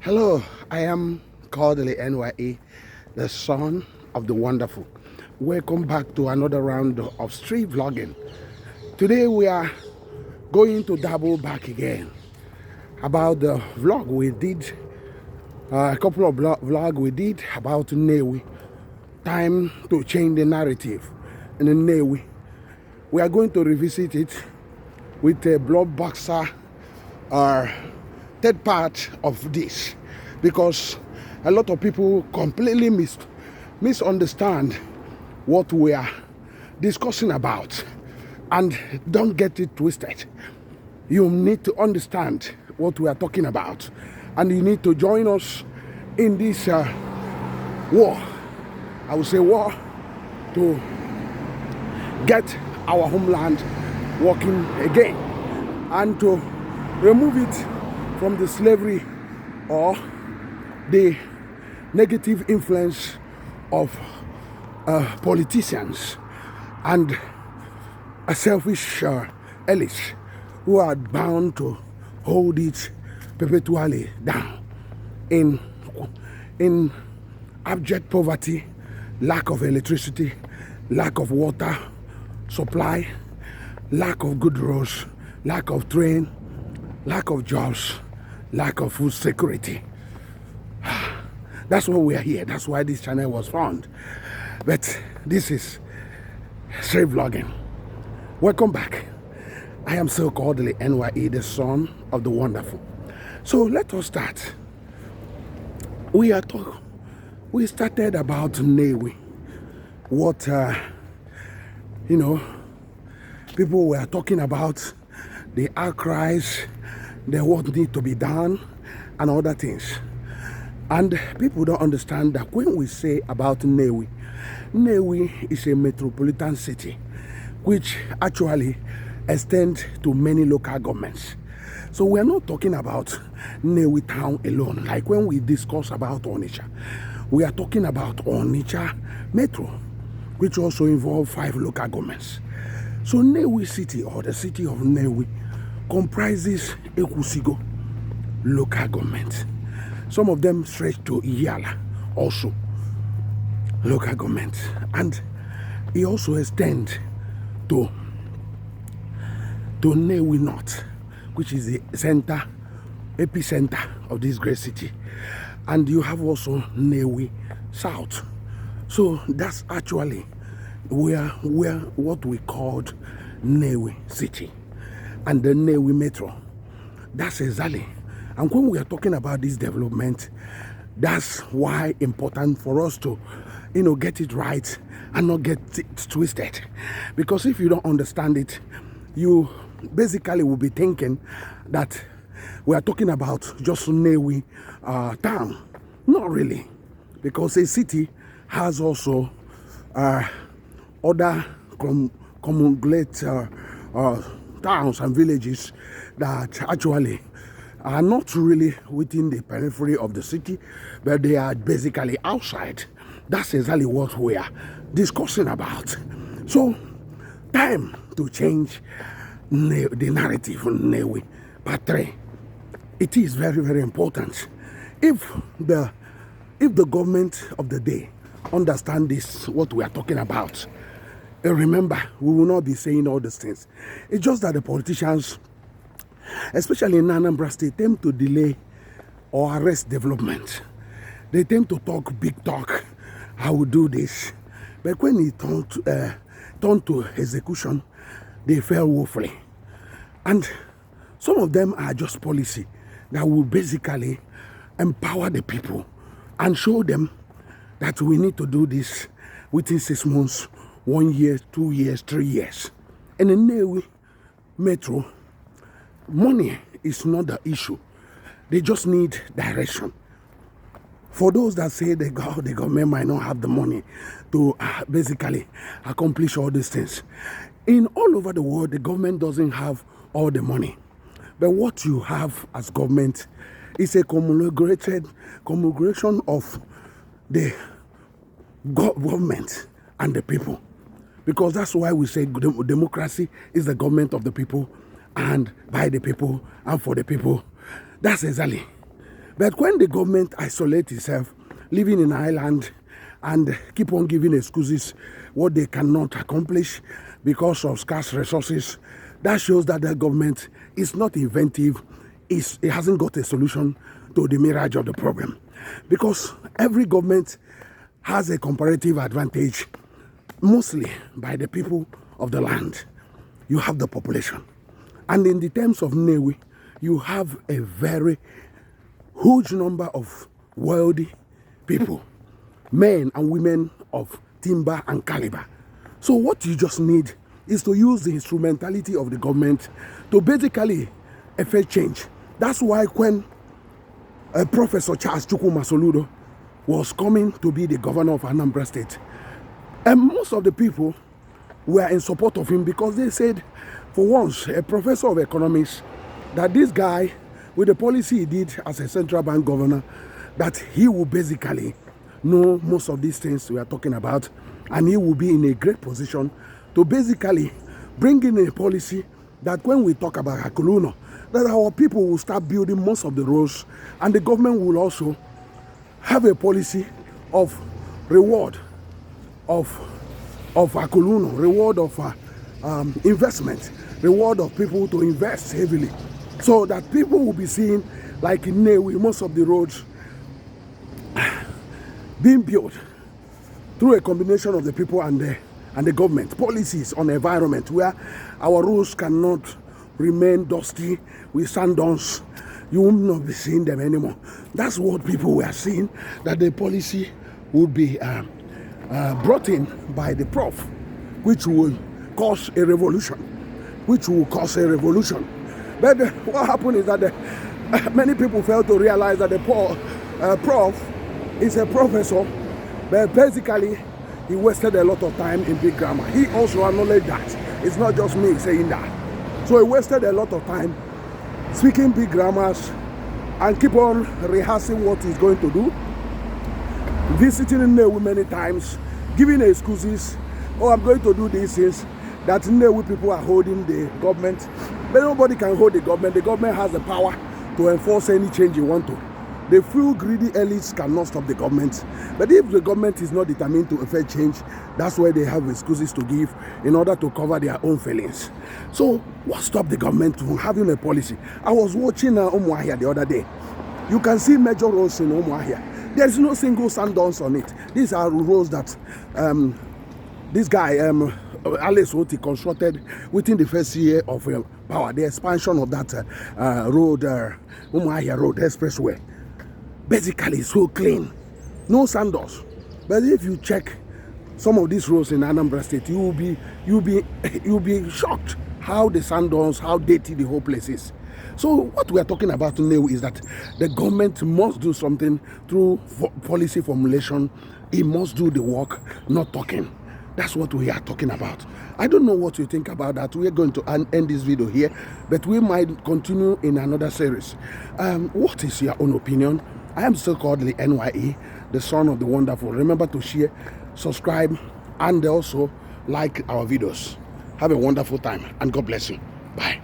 Hello, I am Kodili-nye, the son of the wonderful. Welcome back to another round of street vlogging. Today we are going to double back again about the vlog we did, a couple of vlog we did about Nnewi. Time to change the narrative in Nnewi. We are going to revisit it with a blockbuster third part of this, because a lot of people completely misunderstand what we are discussing about and don't get it twisted. You need to understand what we are talking about, and you need to join us in this war. I would say war to get our homeland working again and to remove it from the slavery or the negative influence of politicians and a selfish elites who are bound to hold it perpetually down in abject poverty, lack of electricity, lack of water supply, lack of good roads, lack of train, lack of jobs, lack of food security. That's why we are here. That's why this channel was found. But this is street vlogging. Welcome back. I am so Kodili-nye, the son of the wonderful. So let us start. We started about Nnewi. What people were talking about, the outcries, the what need to be done, and other things. And people don't understand that when we say about Nnewi, Nnewi is a metropolitan city which actually extends to many local governments. So we're not talking about Nnewi town alone. Like when we discuss about Onitsha, we are talking about Onitsha Metro, which also involves 5 local governments. So Nnewi city, or the city of Nnewi, comprises Ekusigo local government. Some of them stretch to Iyala, also local government. And it also extends to Nnewi North, which is the center, epicenter of this great city. And you have also Nnewi South. So that's actually where what we called Nnewi city and the Nnewi Metro. That's exactly. And when we are talking about this development, that's why important for us to get it right and not get it twisted. Because if you don't understand it, you basically will be thinking that we are talking about just Nnewi town. Not really, because a city has also other conglomerate towns and villages that actually are not really within the periphery of the city, but they are basically outside. That's exactly what we are discussing about. So, time to change the narrative on Nnewi part 3. It is very, very important. If the government of the day understand this, what we are talking about, remember, we will not be saying all these things. It's just that the politicians, especially in Anambra State, tend to delay or arrest development. They tend to talk big talk, I will do this. But when it turned to execution, they fail woefully. And some of them are just policy that will basically empower the people and show them that we need to do this within 6 months, 1 year, 2 years, 3 years. And in Nnewi Metro, money is not the issue. They just need direction. For those that say the government might not have the money to basically accomplish all these things, in all over the world, the government doesn't have all the money. But what you have as government is a conglomeration of the government and the people. Because that's why we say democracy is the government of the people and by the people and for the people. That's exactly. But when the government isolates itself, living in an island, and keep on giving excuses what they cannot accomplish because of scarce resources, that shows that the government is not inventive. It hasn't got a solution to the mirage of the problem. Because every government has a comparative advantage, mostly by the people of the land. You have the population. And in the terms of Nnewi, you have a very huge number of wealthy people, men and women of timber and caliber. So what you just need is to use the instrumentality of the government to basically effect change. That's why when Professor Charles Chukwuma was coming to be the governor of Anambra State, and most of the people were in support of him because they said, for once, a professor of economics, that this guy, with the policy he did as a central bank governor, that he will basically know most of these things we are talking about, and he will be in a great position to basically bring in a policy that when we talk about Akuluno, that our people will start building most of the roads, and the government will also have a policy of reward of Akuluno, reward of investment, reward of people to invest heavily, so that people will be seeing, like in Nnewi, most of the roads being built through a combination of the people and the government, policies on the environment where our roads cannot remain dusty with sand dunes. You will not be seeing them anymore. That's what people were seeing, that the policy would be brought in by the prof, which will cause a revolution, But what happened is that many people failed to realize that the prof is a professor, but basically he wasted a lot of time in big grammar. He also acknowledged that. It's not just me saying that. So he wasted a lot of time speaking big grammars and keep on rehearsing what he's going to do, visiting Nnewi many times, giving excuses. Oh, I'm going to do these things, that Nnewi people are holding the government. But nobody can hold the government. The government has the power to enforce any change you want to. The few greedy elites cannot stop the government. But if the government is not determined to effect change, that's why they have excuses to give in order to cover their own failings. So what stopped the government from having a policy? I was watching Umuahia the other day. You can see major roads in Umuahia. There's no single sand dunes on it. These are roads that this guy, Alice Oti, constructed within the first year of power, the expansion of that road, Umuahia Road Expressway. Basically so clean, no sand dunes. But if you check some of these roads in Anambra State, you'll be shocked how the sand dunes, how dirty the whole place is. So what we are talking about now is that the government must do something through policy formulation. It must do the work, not talking. That's what we are talking about. I don't know what you think about that. We are going to end this video here, but we might continue in another series. What is your own opinion? I am still called the Nnewi, the son of the wonderful. Remember to share, subscribe, and also like our videos. Have a wonderful time, and God bless you. Bye.